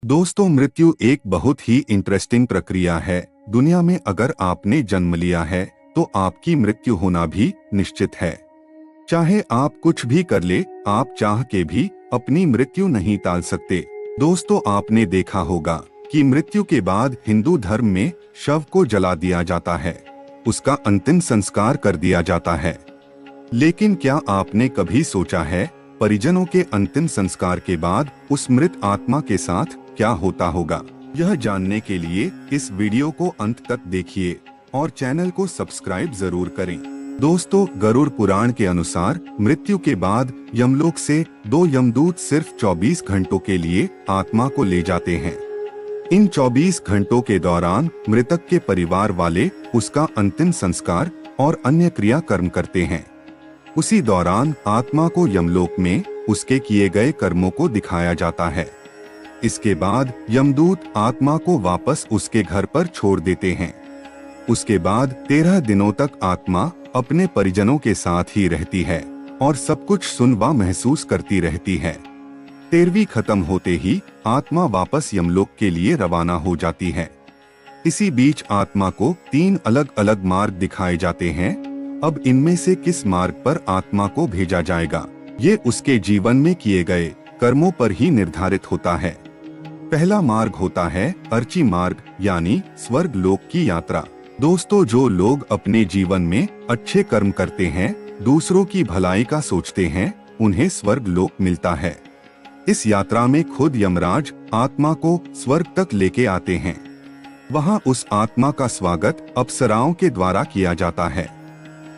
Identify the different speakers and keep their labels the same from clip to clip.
Speaker 1: दोस्तों, मृत्यु एक बहुत ही इंटरेस्टिंग प्रक्रिया है। दुनिया में अगर आपने जन्म लिया है तो आपकी मृत्यु होना भी निश्चित है। चाहे आप कुछ भी कर ले, आप चाह के भी अपनी मृत्यु नहीं टाल सकते। दोस्तों, आपने देखा होगा कि मृत्यु के बाद हिंदू धर्म में शव को जला दिया जाता है, उसका अंतिम संस्कार कर दिया जाता है। लेकिन क्या आपने कभी सोचा है परिजनों के अंतिम संस्कार के बाद उस मृत आत्मा के साथ क्या होता होगा? यह जानने के लिए इस वीडियो को अंत तक देखिए और चैनल को सब्सक्राइब जरूर करें। दोस्तों, गरुड़ पुराण के अनुसार मृत्यु के बाद यमलोक से दो यमदूत सिर्फ 24 घंटों के लिए आत्मा को ले जाते हैं। इन 24 घंटों के दौरान मृतक के परिवार वाले उसका अंतिम संस्कार और अन्य क्रियाकर्म करते हैं। उसी दौरान आत्मा को यमलोक में उसके किए गए कर्मों को दिखाया जाता है। इसके बाद यमदूत आत्मा को वापस उसके घर पर छोड़ देते हैं। उसके बाद 13 दिनों तक आत्मा अपने परिजनों के साथ ही रहती है और सब कुछ सुन व महसूस करती रहती है। 13वीं खत्म होते ही आत्मा वापस यमलोक के लिए रवाना हो जाती है। इसी बीच आत्मा को 3 अलग अलग मार्ग दिखाए जाते हैं। अब इनमें से किस मार्ग पर आत्मा को भेजा जाएगा, ये उसके जीवन में किए गए कर्मों पर ही निर्धारित होता है। पहला मार्ग होता है अर्ची मार्ग, यानी स्वर्ग लोक की यात्रा। दोस्तों, जो लोग अपने जीवन में अच्छे कर्म करते हैं, दूसरों की भलाई का सोचते हैं, उन्हें स्वर्ग लोक मिलता है। इस यात्रा में खुद यमराज आत्मा को स्वर्ग तक लेके आते हैं। वहाँ उस आत्मा का स्वागत अप्सराओं के द्वारा किया जाता है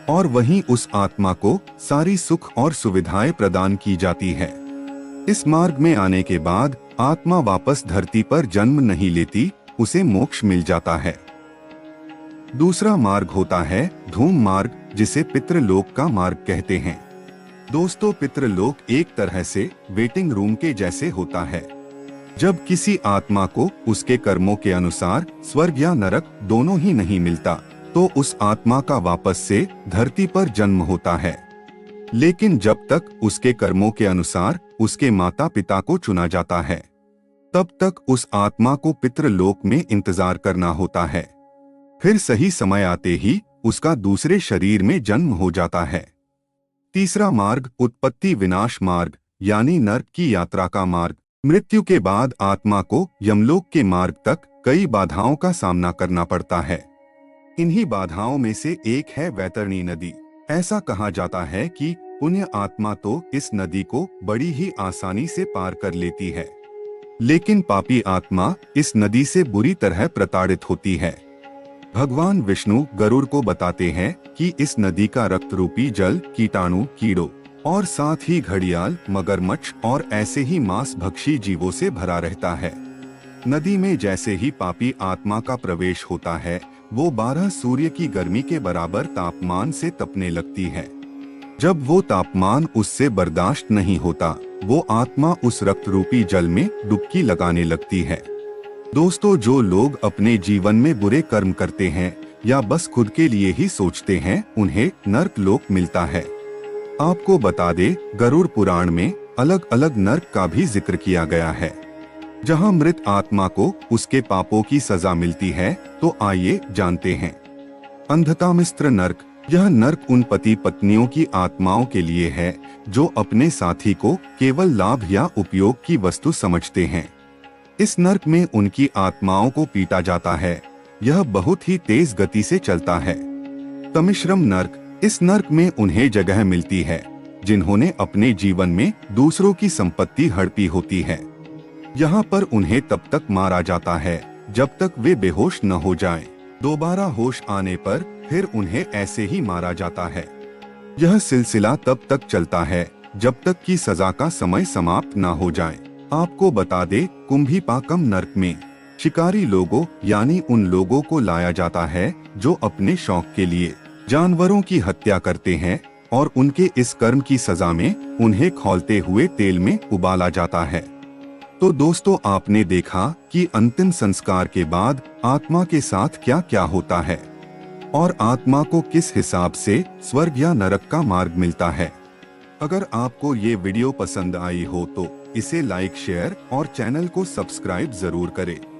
Speaker 1: और वहीं उस आत्मा को सारी सुख और सुविधाएं प्रदान की जाती है। इस मार्ग में आने के बाद आत्मा वापस धरती पर जन्म नहीं लेती, उसे मोक्ष मिल जाता है। दूसरा मार्ग होता है धूम मार्ग, जिसे पितृलोक का मार्ग कहते हैं। दोस्तों, पितृलोक एक तरह से वेटिंग रूम के जैसे होता है। जब किसी आत्मा को उसके कर्मों के अनुसार स्वर्ग या नरक दोनों ही नहीं मिलता, तो उस आत्मा का वापस से धरती पर जन्म होता है। लेकिन जब तक उसके कर्मों के अनुसार उसके माता पिता को चुना जाता है, तब तक उस आत्मा को पितृलोक में इंतजार करना होता है। फिर सही समय आते ही उसका दूसरे शरीर में जन्म हो जाता है। तीसरा मार्ग उत्पत्ति विनाश मार्ग, यानी नरक की यात्रा का मार्ग। मृत्यु के बाद आत्मा को यमलोक के मार्ग तक कई बाधाओं का सामना करना पड़ता है। इन्हीं बाधाओं में से एक है वैतरणी नदी। ऐसा कहा जाता है कि पुण्य आत्मा तो इस नदी को बड़ी ही आसानी से पार कर लेती है, लेकिन पापी आत्मा इस नदी से बुरी तरह प्रताड़ित होती है। भगवान विष्णु गरुड़ को बताते हैं कि इस नदी का रक्त रूपी जल कीटाणु, कीड़ों और साथ ही घड़ियाल, मगरमच्छ और ऐसे ही मांस भक्षी जीवों से भरा रहता है। नदी में जैसे ही पापी आत्मा का प्रवेश होता है, वो 12 सूर्य की गर्मी के बराबर तापमान से तपने लगती है। जब वो तापमान उससे बर्दाश्त नहीं होता, वो आत्मा उस रक्त रूपी जल में डुबकी लगाने लगती है। दोस्तों, जो लोग अपने जीवन में बुरे कर्म करते हैं या बस खुद के लिए ही सोचते हैं, उन्हें नरक लोक मिलता है। आपको बता दे, गरुड़ पुराण में अलग अलग नरक का भी जिक्र किया गया है, जहां मृत आत्मा को उसके पापों की सजा मिलती है। तो आइए जानते हैं। अंधकामिस्त्र नरक। यह नरक उन पति पत्नियों की आत्माओं के लिए है जो अपने साथी को केवल लाभ या उपयोग की वस्तु समझते हैं। इस नरक में उनकी आत्माओं को पीटा जाता है। यह बहुत ही तेज गति से चलता है। तमिश्रम नरक। इस नरक में उन्हें जगह मिलती है जिन्होंने अपने जीवन में दूसरों की संपत्ति हड़पी होती है। यहाँ पर उन्हें तब तक मारा जाता है जब तक वे बेहोश न हो जाएं। दोबारा होश आने पर फिर उन्हें ऐसे ही मारा जाता है। यह सिलसिला तब तक चलता है जब तक कि सजा का समय समाप्त न हो जाए। आपको बता दे, कुंभीपाकम नरक में शिकारी लोगों, यानी उन लोगों को लाया जाता है जो अपने शौक के लिए जानवरों की हत्या करते हैं और उनके इस कर्म की सजा में उन्हें खौलते हुए तेल में उबाला जाता है। तो दोस्तों, आपने देखा कि अंतिम संस्कार के बाद आत्मा के साथ क्या क्या होता है और आत्मा को किस हिसाब से स्वर्ग या नरक का मार्ग मिलता है। अगर आपको ये वीडियो पसंद आई हो तो इसे लाइक शेयर और चैनल को सब्सक्राइब जरूर करें।